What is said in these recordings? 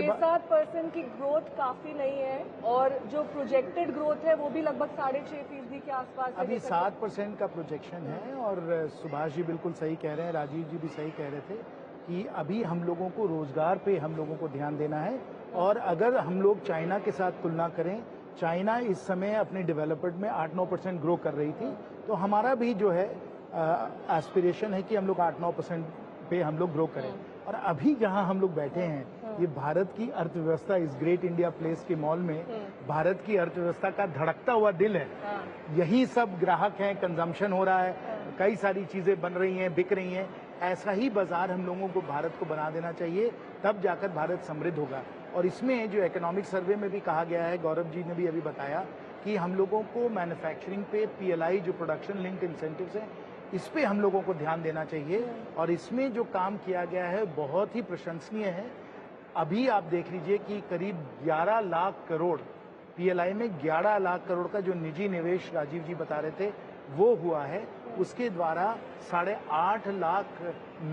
6-7% की ग्रोथ काफी नहीं है और जो प्रोजेक्टेड ग्रोथ है वो भी लगभग 6.5% के आसपास है। अभी 7% का प्रोजेक्शन है और सुभाष जी बिल्कुल सही कह रहे हैं, राजीव जी भी सही कह रहे थे कि अभी हम लोगों को रोजगार पे हम लोगों को ध्यान देना है। और अगर हम लोग चाइना के साथ तुलना करें, चाइना इस समय अपने डेवलपमेंट में 8-9% ग्रो कर रही थी, तो हमारा भी जो है एस्पिरेशन है कि हम लोग 8-9% पे हम लोग ग्रो करें। और अभी जहां हम लोग बैठे हैं, ये भारत की अर्थव्यवस्था इस ग्रेट इंडिया प्लेस के मॉल में भारत की अर्थव्यवस्था का धड़कता हुआ दिल है। यही सब ग्राहक हैं, कंजम्पशन हो रहा है, कई सारी चीजें बन रही हैं, बिक रही हैं। ऐसा ही बाजार हम लोगों को भारत को बना देना चाहिए, तब जाकर भारत समृद्ध होगा। और इसमें जो इकोनॉमिक सर्वे में भी कहा गया है, गौरव जी ने भी अभी बताया कि हम लोगों को मैन्युफैक्चरिंग पे PLI जो प्रोडक्शन लिंक इंसेंटिव्स हैं, इस पे हम लोगों को ध्यान देना चाहिए। और इसमें जो काम किया गया है बहुत ही प्रशंसनीय है। अभी आप देख लीजिए कि करीब 11 लाख करोड़ PLI में 11 लाख करोड़ का जो निजी निवेश राजीव जी बता रहे थे वो हुआ है। उसके द्वारा 8.5 लाख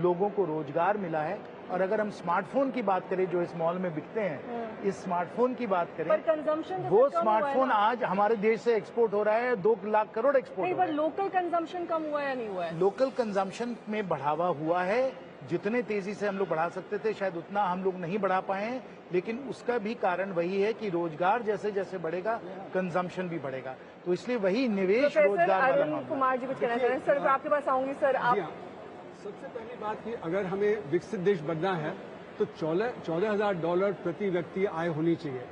लोगों को रोजगार मिला है। और अगर हम स्मार्टफोन की बात करें जो इस मॉल में बिकते हैं, इस स्मार्टफोन की बात करें, पर कंजम्पशन वो स्मार्टफोन आज हमारे देश से एक्सपोर्ट हो रहा है, 2 लाख करोड़ एक्सपोर्ट हो रहा है। लोकल कंजम्पशन कम हुआ या नहीं हुआ है? लोकल कंजम्पशन में बढ़ावा हुआ है। जितने तेजी से हम लोग बढ़ा सकते थे शायद उतना हम लोग नहीं बढ़ा पाए हैं, लेकिन उसका भी कारण वही है कि रोजगार जैसे जैसे बढ़ेगा कंजम्पशन भी बढ़ेगा। तो इसलिए वही निवेश रोजगार अरुण कुमार जी कुछ कहना चाह रहे हैं। सर मैं आपके पास आऊंगी। सर आप सबसे पहली बात कि अगर हमें विकसित देश बनना है तो $14,000 प्रति व्यक्ति आय होनी चाहिए।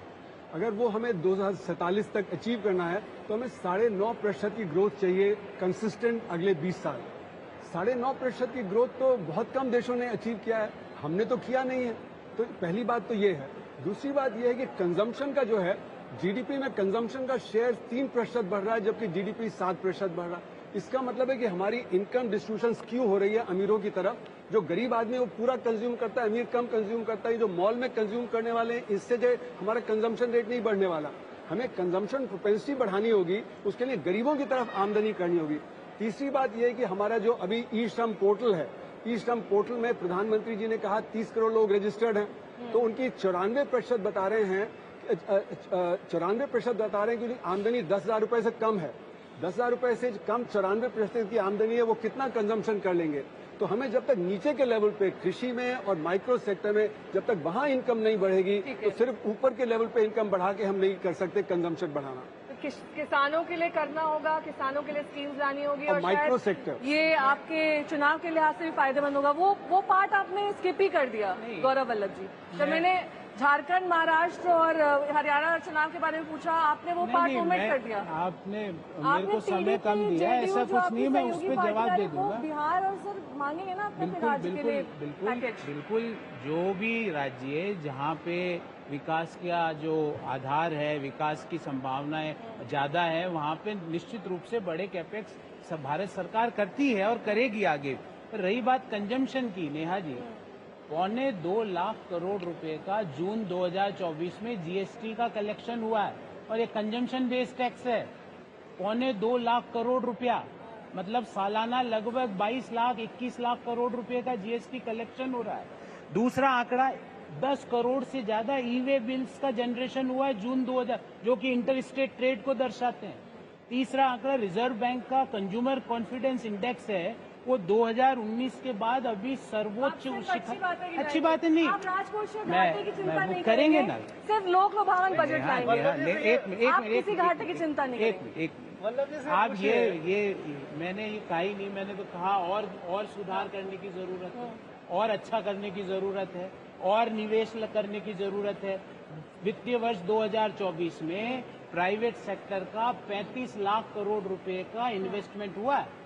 अगर वो हमें 2047 तक अचीव करना है तो हमें 9.5% की ग्रोथ चाहिए कंसिस्टेंट अगले 20 साल। 9.5% की ग्रोथ तो बहुत कम देशों ने अचीव किया है, हमने तो किया नहीं है। तो पहली बात तो ये है। दूसरी बात ये है कि कंजम्पशन का जो है GDP में कंजम्पशन का शेयर 3% बढ़ रहा है जबकि GDP 7% बढ़ रहा है। इसका मतलब है कि हमारी इनकम डिस्ट्रीब्यूशन स्क्यू हो रही है अमीरों की तरफ। जो गरीब आदमी वो पूरा कंज्यूम करता है, अमीर कम कंज्यूम करता है। जो मॉल में कंज्यूम करने वाले हैं इससे जो हमारा कंजम्पशन रेट नहीं बढ़ने वाला। हमें कंजम्पशन प्रोपेंसिटी बढ़ानी होगी, उसके लिए गरीबों की तरफ आमदनी करनी होगी। तीसरी बात यह है कि हमारा जो अभी ई श्रम पोर्टल है, ई श्रम पोर्टल में प्रधानमंत्री जी ने कहा 30 करोड़ लोग रजिस्टर्ड हैं, तो उनकी 94% बता रहे हैं 94% बता रहे हैं कि आमदनी 10,000 रुपए से कम है। 10,000 रुपए से कम 94% की आमदनी है, वो कितना कंजम्पशन कर लेंगे। तो हमें जब तक नीचे के लेवल पे कृषि में और माइक्रो सेक्टर में जब तक वहां इनकम नहीं बढ़ेगी तो सिर्फ ऊपर के लेवल पे इनकम बढ़ा के हम नहीं कर सकते कंजम्पशन बढ़ाना। तो किसानों के लिए करना होगा, किसानों के लिए स्कीम्स लानी होगी और माइक्रो सेक्टर ये आपके चुनाव के लिहाज से भी फायदेमंद होगा। वो पार्ट आपने स्किप ही कर दिया गौरव वल्लभ जी। तो मैंने झारखंड, महाराष्ट्र और हरियाणा चुनाव के बारे में पूछा, आपने वो पार्ट ओमिट कर दिया। आपने मेरे को समय कम दिया, ऐसा कुछ नहीं, मैं उस पर जवाब दे दूंगा। बिहार और सर मांगेंगे ना अपने राज्य के लिए पैकेज। बिल्कुल जो भी राज्य जहाँ पे विकास का जो आधार है, विकास की संभावनाएं ज्यादा है, वहाँ पे निश्चित रूप से बड़े कैपेक्स भारत सरकार करती है और करेगी आगे। रही बात कंजम्पशन की, नेहा जी, 2.25 लाख करोड़ रुपए का जून 2024 में GST का कलेक्शन हुआ है और ये कंजम्पशन बेस्ड टैक्स है। 2.25 लाख करोड़ रुपया मतलब सालाना लगभग 22 लाख 21 लाख करोड़ रुपए का GST कलेक्शन हो रहा है। दूसरा आंकड़ा 10 करोड़ से ज्यादा ई-वे बिल्स का जनरेशन हुआ है जून 2000, जो कि इंटर स्टेट ट्रेड को दर्शाते हैं। तीसरा आंकड़ा रिजर्व बैंक का कंज्यूमर कॉन्फिडेंस इंडेक्स है, वो 2019 के बाद अभी सर्वोच्च अच्छी बात है नहीं, मैं करेंगे ना, सिर्फ लोक लुभावन बजट लाएंगे। आप किसी घाटे की चिंता नहीं करेंगे। आप ये मैंने ये कहा ही नहीं, मैंने तो कहा और सुधार करने की जरूरत है, और अच्छा करने की जरूरत है, और निवेश करने की जरूरत है। वित्तीय वर्ष 2024 में प्राइवेट सेक्टर का 35 लाख करोड़ रुपए का इन्वेस्टमेंट हुआ है।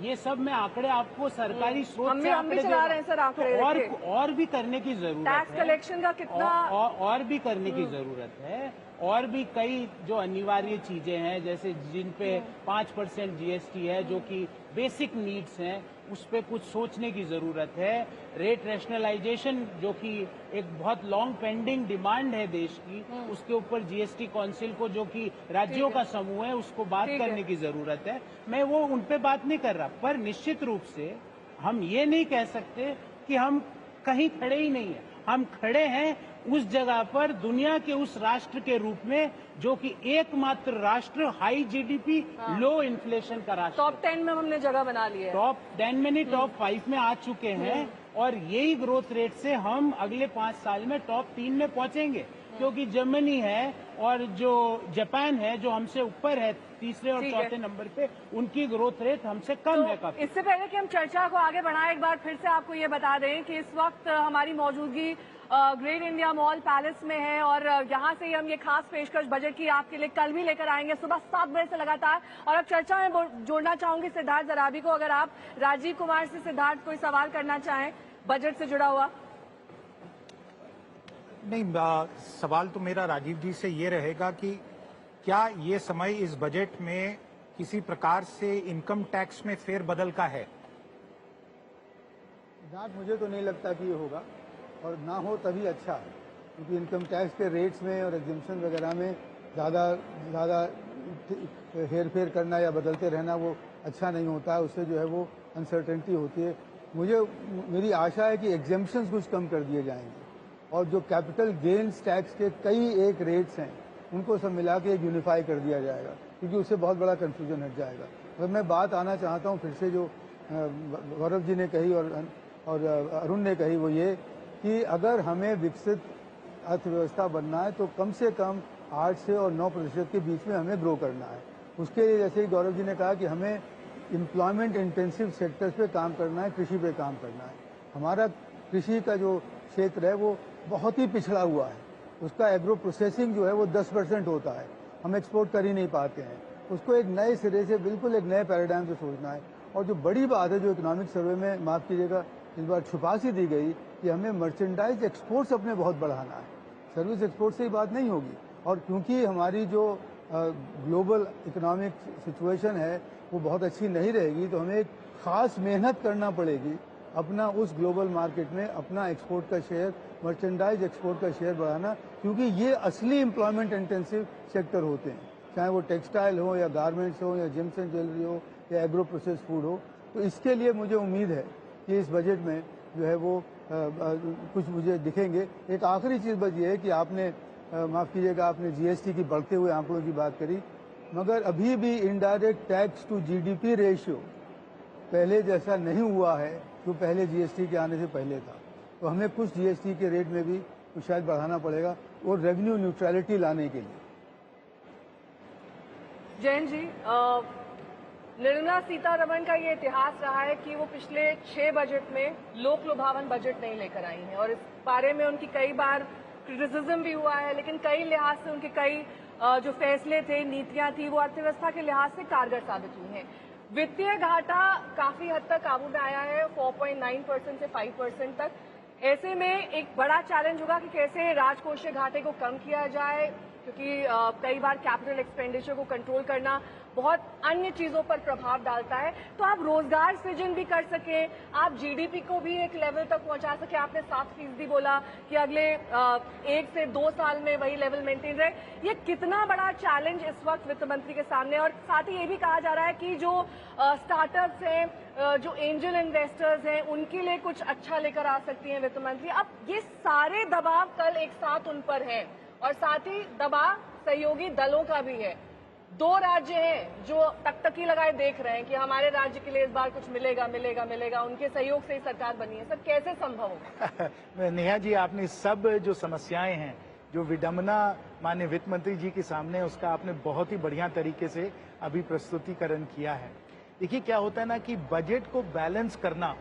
ये सब में आंकड़े आपको सरकारी स्रोत से आंकड़े चला रहे हैं सर, आंकड़े और भी करने की जरूरत है। टैक्स कलेक्शन का कितना और भी करने की जरूरत है। और भी कई जो अनिवार्य चीजें हैं, जैसे जिन पे 5% GST है, जो कि बेसिक नीड्स हैं, उस पे कुछ सोचने की जरूरत है। रेट रैशनलाइजेशन जो कि एक बहुत लॉन्ग पेंडिंग डिमांड है देश की, उसके ऊपर GST काउंसिल को, जो कि राज्यों का समूह है, उसको बात करने की जरूरत है। मैं वो उन पे बात नहीं कर रहा, पर निश्चित रूप से हम ये नहीं कह सकते कि हम कहीं खड़े ही नहीं है। हम खड़े हैं उस जगह पर दुनिया के उस राष्ट्र के रूप में जो कि एकमात्र राष्ट्र हाई जीडीपी लो इन्फ्लेशन का राष्ट्र। टॉप 10 में हमने जगह बना ली है। टॉप 10 में नहीं, टॉप 5 में आ चुके हैं और यही ग्रोथ रेट से हम अगले 5 साल में टॉप 3 में पहुंचेंगे, क्योंकि जर्मनी है और जो जापान है जो हमसे ऊपर है तीसरे और चौथे नंबर पे, उनकी ग्रोथ रेट हमसे कम है काफी। इससे पहले कि हम चर्चा को आगे बढ़ाएं, एक बार फिर से आपको ये बता दें कि इस वक्त हमारी मौजूदगी ग्रेट इंडिया मॉल पैलेस में है और यहाँ से ही हम ये खास पेशकश बजट की आपके लिए कल भी लेकर आएंगे सुबह 7 बजे से लगातार। और अब चर्चा में जोड़ना चाहूंगी सिद्धार्थ जराबी को। अगर आप राजीव कुमार से सिद्धार्थ कोई सवाल करना चाहें बजट से जुड़ा हुआ। नहीं, सवाल तो मेरा राजीव जी से ये रहेगा कि क्या ये समय इस बजट में किसी प्रकार से इनकम टैक्स में फेरबदल का है? मुझे तो नहीं लगता कि ये होगा, और ना हो तभी अच्छा है, क्योंकि इनकम टैक्स के रेट्स में और एग्जम्पशन वगैरह में ज़्यादा हेर फेर करना या बदलते रहना वो अच्छा नहीं होता है। उससे जो है वो अनसर्टेनिटी होती है। मेरी आशा है कि एग्जम्पशंस कुछ कम कर दिए जाएंगे और जो कैपिटल गेन्स टैक्स के कई एक रेट्स हैं उनको सब मिला के एक यूनिफाई कर दिया जाएगा, क्योंकि उससे बहुत बड़ा कन्फ्यूजन हट जाएगा। और मैं बात आना चाहता हूँ फिर से जो गौरव जी ने कही और अरुण ने कही, वो ये कि अगर हमें विकसित अर्थव्यवस्था बनना है तो कम से कम 8 से और 9% के बीच में हमें ग्रो करना है। उसके लिए जैसे गौरव जी ने कहा कि हमें एम्प्लॉयमेंट इंटेंसिव सेक्टर्स पे काम करना है, कृषि पे काम करना है। हमारा कृषि का जो क्षेत्र है वो बहुत ही पिछड़ा हुआ है। उसका एग्रो प्रोसेसिंग जो है वो 10% होता है, हम एक्सपोर्ट कर ही नहीं पाते हैं। उसको एक नए सिरे से, बिल्कुल एक नए पैराडाइम से सोचना है। और जो बड़ी बात है जो इकोनॉमिक सर्वे में, माफ़ कीजिएगा, इस बार छुपा सी दी गई कि हमें मर्चेंडाइज एक्सपोर्ट्स अपने बहुत बढ़ाना है, सर्विस एक्सपोर्ट से ही बात नहीं होगी। और क्योंकि हमारी जो ग्लोबल इकोनॉमिक सिचुएशन है वो बहुत अच्छी नहीं रहेगी, तो हमें एक ख़ास मेहनत करना पड़ेगी अपना उस ग्लोबल मार्केट में अपना एक्सपोर्ट का शेयर, मर्चेंडाइज एक्सपोर्ट का शेयर बढ़ाना, क्योंकि ये असली एम्प्लॉयमेंट इंटेंसिव सेक्टर होते हैं, चाहे वो टेक्सटाइल हो या गारमेंट्स हो या जेम्स एंड ज्वेलरी हो या एग्रो प्रोसेस फूड हो। तो इसके लिए मुझे उम्मीद है कि इस बजट में जो है वो कुछ मुझे दिखेंगे। एक आखिरी चीज़ बस ये है कि आपने माफ़ कीजिएगा, आपने जीएसटी की बढ़ते हुए आंकड़ों की बात करी, मगर अभी भी indirect tax to GDP ratio पहले जैसा नहीं हुआ है जो पहले जीएसटी के आने से पहले था। तो हमें कुछ जीएसटी के रेट में भी कुछ शायद बढ़ाना पड़ेगा और रेवेन्यू न्यूट्रलिटी लाने के लिए। जैन जी, निर्मला सीतारमण का ये इतिहास रहा है कि वो पिछले 6 बजट में लोक लुभावन बजट नहीं लेकर आई हैं और इस बारे में उनकी कई बार क्रिटिसिज्म भी हुआ है, लेकिन कई लिहाज से उनके कई जो फैसले थे, नीतियां थी, वो अर्थव्यवस्था के लिहाज से कारगर साबित हुई हैं। वित्तीय घाटा काफी हद तक काबू में आया है, 4.9% से 5% तक। ऐसे में एक बड़ा चैलेंज होगा कि कैसे राजकोषीय घाटे को कम किया जाए, क्योंकि कई बार कैपिटल एक्सपेंडिचर को कंट्रोल करना बहुत अन्य चीजों पर प्रभाव डालता है। तो आप रोजगार सृजन भी कर सकें, आप जीडीपी को भी एक लेवल तक पहुंचा सके। आपने 7% बोला कि अगले 1 से 2 साल में वही लेवल मेंटेन रहे। ये कितना बड़ा चैलेंज इस वक्त वित्त मंत्री के सामने। और साथ ही ये भी कहा जा रहा है कि जो स्टार्टअप्स हैं, जो एंजल इन्वेस्टर्स हैं, उनके लिए कुछ अच्छा लेकर आ सकती हैं वित्त मंत्री। अब ये सारे दबाव कल एक साथ उन पर है और साथ ही दबाव सहयोगी दलों का भी है। 2 राज्य हैं जो टकटकी लगाए देख रहे हैं कि हमारे राज्य के लिए इस बार कुछ मिलेगा मिलेगा मिलेगा, उनके सहयोग से ही सरकार बनी है। सर, कैसे संभव होगा? नेहा जी, आपने सब जो समस्याएं हैं, जो विडंबना माननीय वित्त मंत्री जी के सामने, उसका आपने बहुत ही बढ़िया तरीके से अभी प्रस्तुतिकरण किया है। देखिए क्या होता है ना कि बजट को बैलेंस करना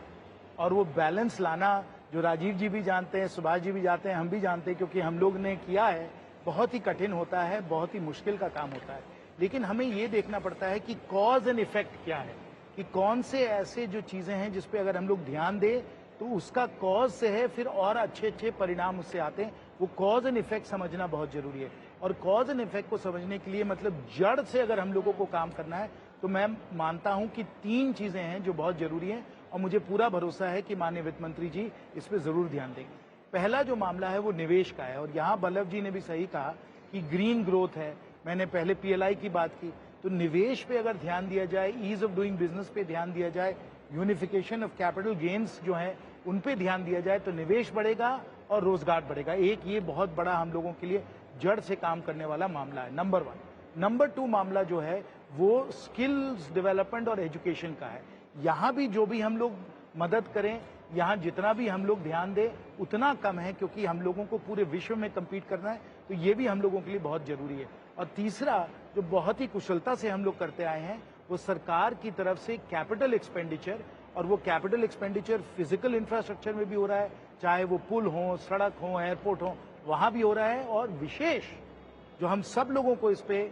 और वो बैलेंस लाना, जो राजीव जी भी जानते हैं, सुभाष जी भी जानते हैं, हम भी जानते हैं, क्योंकि हम लोग ने किया है, बहुत ही कठिन होता है, बहुत ही मुश्किल का काम होता है। लेकिन हमें ये देखना पड़ता है कि कॉज एंड इफेक्ट क्या है, कि कौन से ऐसे जो चीजें हैं जिस पे अगर हम लोग ध्यान दें तो उसका कॉज से है, फिर और अच्छे अच्छे परिणाम उससे आते हैं। वो कॉज एंड इफेक्ट समझना बहुत जरूरी है। और कॉज एंड इफेक्ट को समझने के लिए मतलब जड़ से अगर हम लोगों को काम करना है तो मैं मानता हूं कि 3 चीजें हैं जो बहुत जरूरी हैं और मुझे पूरा भरोसा है कि माननीय वित्त मंत्री जी इस पर जरूर ध्यान देंगे। पहला जो मामला है वो निवेश का है और यहाँ बल्लभ जी ने भी सही कहा कि ग्रीन ग्रोथ है। मैंने पहले पीएलआई की बात की, तो निवेश पे अगर ध्यान दिया जाए, ईज ऑफ डूइंग बिजनेस पे ध्यान दिया जाए, यूनिफिकेशन ऑफ कैपिटल गेन्स जो है उन पे ध्यान दिया जाए तो निवेश बढ़ेगा और रोजगार बढ़ेगा। एक ये बहुत बड़ा हम लोगों के लिए जड़ से काम करने वाला मामला है, नंबर 1। नंबर 2 मामला जो है वो स्किल्स डेवलपमेंट और एजुकेशन का है। यहाँ भी जो भी हम लोग मदद करें, यहाँ जितना भी हम लोग ध्यान दें उतना कम है, क्योंकि हम लोगों को पूरे विश्व में compete करना है, तो ये भी हम लोगों के लिए बहुत जरूरी है। और तीसरा जो बहुत ही कुशलता से हम लोग करते आए हैं वो सरकार की तरफ से कैपिटल एक्सपेंडिचर, और वो कैपिटल एक्सपेंडिचर फिजिकल इंफ्रास्ट्रक्चर में भी हो रहा है, चाहे वो पुल हो, सड़क हो, एयरपोर्ट हो, वहां भी हो रहा है। और विशेष जो हम सब लोगों को इस पे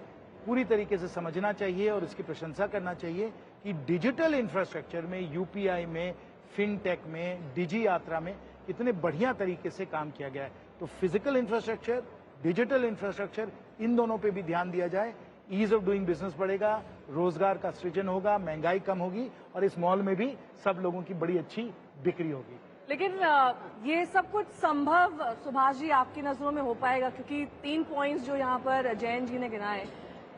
पूरी तरीके से समझना चाहिए और इसकी प्रशंसा करना चाहिए कि डिजिटल इंफ्रास्ट्रक्चर में, यूपीआई में, फिनटेक में, डिजी यात्रा में इतने बढ़िया तरीके से काम किया गया है। तो फिजिकल इंफ्रास्ट्रक्चर, डिजिटल इंफ्रास्ट्रक्चर, इन दोनों पे भी ध्यान दिया जाए। ईज ऑफ डूइंग बिजनेस बढ़ेगा, रोजगार का सृजन होगा, महंगाई कम होगी और इस मॉल में भी सब लोगों की बड़ी अच्छी बिक्री होगी। लेकिन ये सब कुछ संभव सुभाष जी आपकी नजरों में हो पाएगा? क्योंकि 3 पॉइंट्स जो यहाँ पर जैन जी ने गिनाए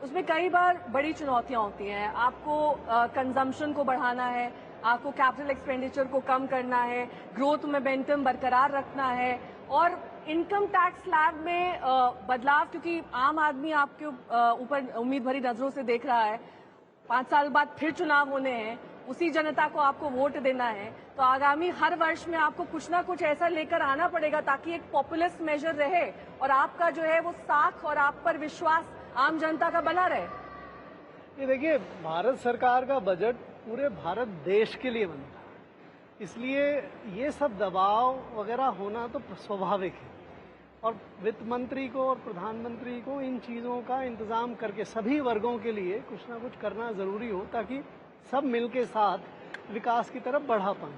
उसमें कई बार बड़ी चुनौतियां होती हैं। आपको कंजम्पशन को बढ़ाना है, आपको कैपिटल एक्सपेंडिचर को कम करना है, ग्रोथ मोमेंटम बरकरार रखना है और इनकम टैक्स स्लैब में बदलाव, क्योंकि आम आदमी आपके ऊपर उम्मीद भरी नजरों से देख रहा है। 5 साल बाद फिर चुनाव होने हैं, उसी जनता को आपको वोट देना है, तो आगामी हर वर्ष में आपको कुछ ना कुछ ऐसा लेकर आना पड़ेगा ताकि एक पॉपुलिस्ट मेजर रहे और आपका जो है वो साख और आप पर विश्वास आम जनता का बना रहे। ये देखिए, भारत सरकार का बजट पूरे भारत देश के लिए बनता है, इसलिए ये सब दबाव वगैरह होना तो स्वाभाविक है। और वित्त मंत्री को और प्रधानमंत्री को इन चीज़ों का इंतजाम करके सभी वर्गों के लिए कुछ ना कुछ करना जरूरी हो ताकि सब मिलके साथ विकास की तरफ बढ़ा पाएं।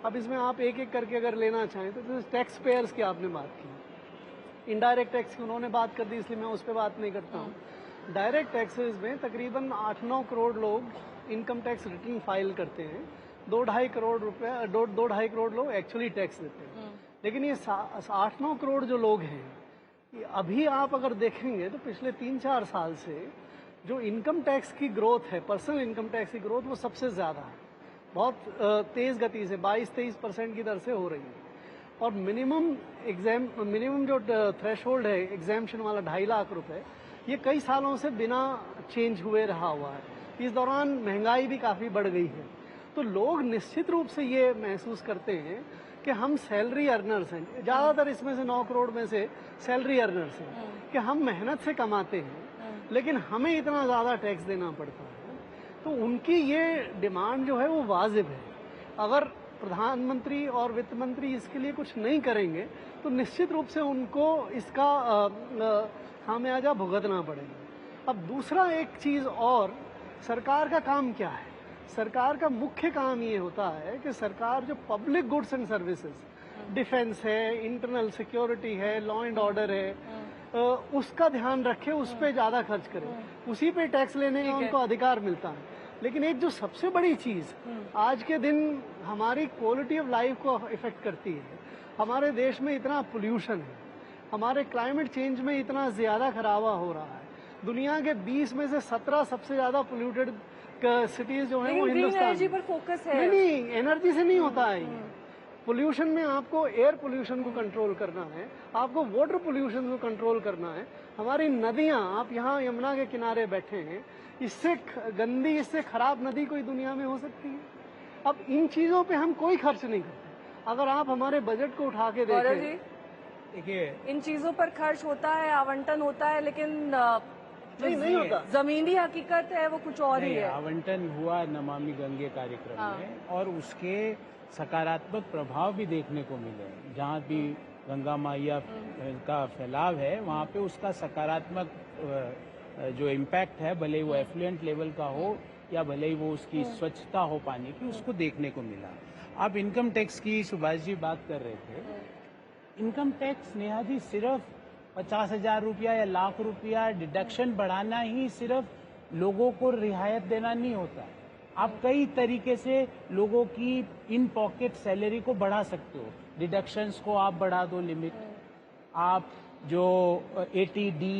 अब इसमें आप एक एक करके अगर लेना चाहें तो टैक्स पेयर्स की आपने बात की, इनडायरेक्ट टैक्स की उन्होंने बात कर दी, इसलिए मैं उस पर बात नहीं करता हूँ। डायरेक्ट टैक्सेस में तकरीबन 8-9 करोड़ लोग इनकम टैक्स रिटर्न फाइल करते हैं, 2-2.5 करोड़ रुपए 2-2.5 करोड़ लोग एक्चुअली टैक्स देते हैं। लेकिन ये 8-9 करोड़ जो लोग हैं, अभी आप अगर देखेंगे तो पिछले 3-4 साल से जो इनकम टैक्स की ग्रोथ है, पर्सनल इनकम टैक्स की ग्रोथ, वो सबसे ज़्यादा है, बहुत तेज़ गति से 22-23% की दर से हो रही है। और मिनिमम जो थ्रेशोल्ड है एग्जाम्पशन वाला 2.5 लाख रुपए, ये कई सालों से बिना चेंज हुए रहा हुआ है। इस दौरान महंगाई भी काफ़ी बढ़ गई है, तो लोग निश्चित रूप से ये महसूस करते हैं कि हम सैलरी अर्नर्स हैं, ज़्यादातर इसमें से 9 करोड़ में से सैलरी अर्नर्स हैं, कि हम मेहनत से कमाते हैं लेकिन हमें इतना ज़्यादा टैक्स देना पड़ता है। तो उनकी ये डिमांड जो है वो वाजिब है। अगर प्रधानमंत्री और वित्त मंत्री इसके लिए कुछ नहीं करेंगे तो निश्चित रूप से उनको इसका खामियाजा भुगतना पड़ेगा। अब दूसरा एक चीज़ और, सरकार का काम क्या है? सरकार का मुख्य काम ये होता है कि सरकार जो public goods and services, defence है, इंटरनल सिक्योरिटी है, लॉ एंड ऑर्डर है, उसका ध्यान रखे, उस पर ज़्यादा खर्च करे, उसी पे टैक्स लेने का उनको अधिकार मिलता है। लेकिन एक जो सबसे बड़ी चीज़ आज के दिन हमारी क्वालिटी ऑफ लाइफ को इफेक्ट करती है, हमारे देश में इतना पोल्यूशन है, हमारे क्लाइमेट चेंज में इतना ज़्यादा खराबा हो रहा है, दुनिया के 20 में से 17 सबसे ज़्यादा पोल्यूटेड सिटीज जो है वो हिंदुस्तान। एनर्जी पर फोकस है। नहीं, एनर्जी से नहीं होता है ये। पोल्यूशन में आपको एयर पोल्यूशन को कंट्रोल करना है, आपको वाटर पोल्यूशन को कंट्रोल करना है। हमारी नदियां, आप यहाँ यमुना के किनारे बैठे हैं, इससे गंदी, इससे खराब नदी कोई दुनिया में हो सकती है? अब इन चीजों पे हम कोई खर्च नहीं करते। अगर आप हमारे बजट को उठा के देखें, देखिए इन चीजों पर खर्च होता है, आवंटन होता है, लेकिन नहीं होता। जमीनी हकीकत है वो कुछ और ही है। आवंटन हुआ नमामि गंगे कार्यक्रम में और उसके सकारात्मक प्रभाव भी देखने को मिले। जहाँ भी गंगा मैया का फैलाव है वहाँ पे उसका सकारात्मक जो इम्पैक्ट है, भले ही वो एफ्लुएंट लेवल का हो या भले ही वो उसकी स्वच्छता हो पानी की, उसको देखने को मिला। आप इनकम टैक्स की सुभाष जी बात कर रहे थे। इनकम टैक्स नेहा जी सिर्फ 50,000 रुपया या लाख रुपया डिडक्शन बढ़ाना ही सिर्फ लोगों को रियायत देना नहीं होता। आप कई तरीके से लोगों की इन पॉकेट सैलरी को बढ़ा सकते हो। डिडक्शंस को आप बढ़ा दो लिमिट, आप जो ATD,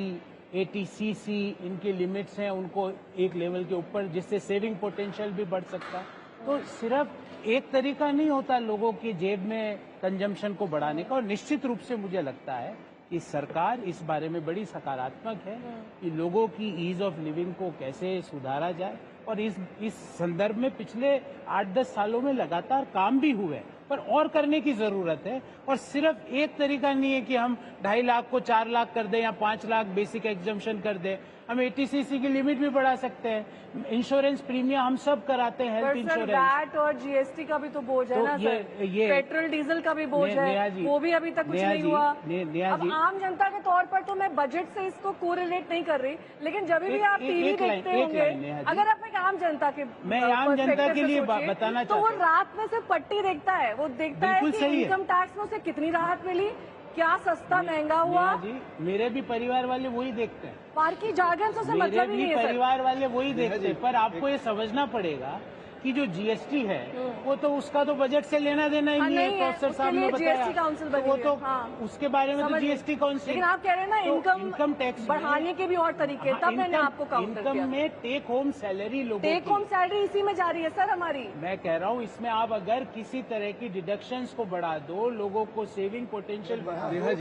ATCC इनके लिमिट्स हैं उनको एक लेवल के ऊपर, जिससे सेविंग पोटेंशियल भी बढ़ सकता है। तो सिर्फ एक तरीका नहीं होता लोगों की जेब में कंजम्पशन को बढ़ाने का। और निश्चित रूप से मुझे लगता है कि सरकार इस बारे में बड़ी सकारात्मक है कि लोगों की ईज ऑफ लिविंग को कैसे सुधारा जाए। और इस संदर्भ में पिछले 8-10 सालों में लगातार काम भी हुए हैं, पर और करने की जरूरत है। और सिर्फ एक तरीका नहीं है कि हम 2.5 लाख को 4 लाख कर दें या 5 लाख बेसिक एग्जम्पशन कर दें। हम 80cc की लिमिट भी बढ़ा सकते हैं। इंश्योरेंस प्रीमियम हम सब कराते हैं, हेल्थ इंश्योरेंस। वैट और जीएसटी का भी तो बोझ है तो ना सर, पेट्रोल डीजल का भी बोझ है, वो भी अभी तक कुछ नहीं हुआ। अब आम जनता के तौर पर तो मैं बजट से इसको कोरिलेट नहीं कर रही, लेकिन जब भी आप टीवी देखते होंगे, अगर आप एक आम जनता के मैं आम जनता के लिए बताना तो वो रात में सिर्फ पट्टी देखता है, वो देखता है कि इनकम टैक्स में उसे कितनी राहत मिली, क्या सस्ता महंगा हुआ। जी, मेरे भी परिवार वाले वही देखते हैं, पार्की जार्गन से मतलब ही नहीं है सर। परिवार वाले वही देखते हैं। पर आपको ये समझना पड़ेगा कि जो जीएसटी है वो तो उसका तो बजट से लेना देना ही नहीं है। प्रोफेसर साहब ने बताया जीएसटी काउंसिल बनी वो तो है। उसके बारे में तो जीएसटी काउंसिल। लेकिन आप कह रहे हैं ना इनकम टैक्स बढ़ाने के भी और तरीके, तब मैंने आपको काउंटर किया। इनकम में टेक होम सैलरी लोगों की, टेक होम सैलरी इसी में जा रही है सर हमारी। मैं कह रहा हूँ इसमें आप अगर किसी तरह की डिडक्शंस को बढ़ा दो, लोगों को सेविंग पोटेंशियल बढ़ा दो,